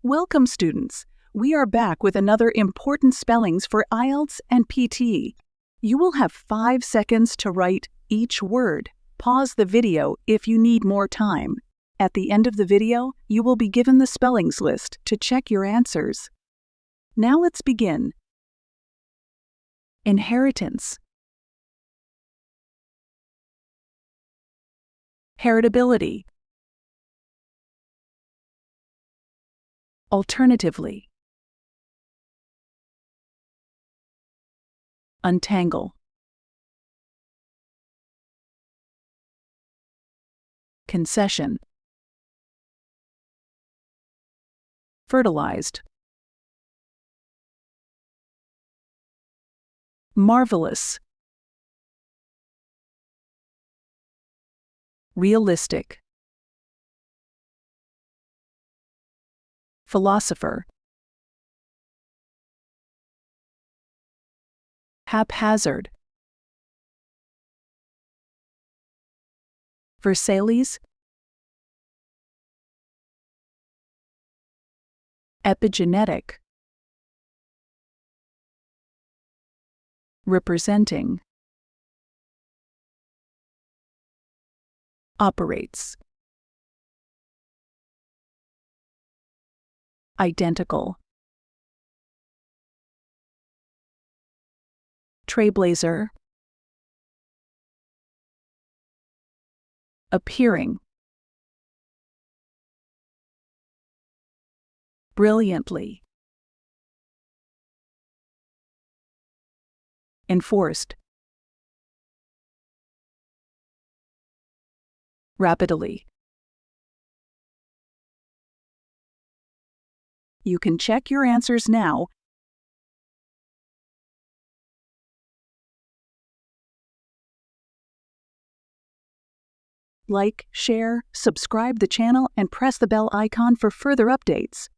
Welcome, students. We are back with another important spellings for Ielts and PT. You will have 5 seconds to write each word. Pause the video if you need more time. At the end of the video, you will be given the spellings list to check your answers. Now let's begin. Inheritance. Heritability. Alternatively. Untangle. Concession. Fertilized. Marvelous. Realistic. Philosopher. Haphazard. Versailles. Epigenetic. Representing. Operates. Identical. Trailblazer. Appearing. Brilliantly. Enforced. Rapidly. You can check your answers now. Like, share, subscribe the channel, and press the bell icon for further updates.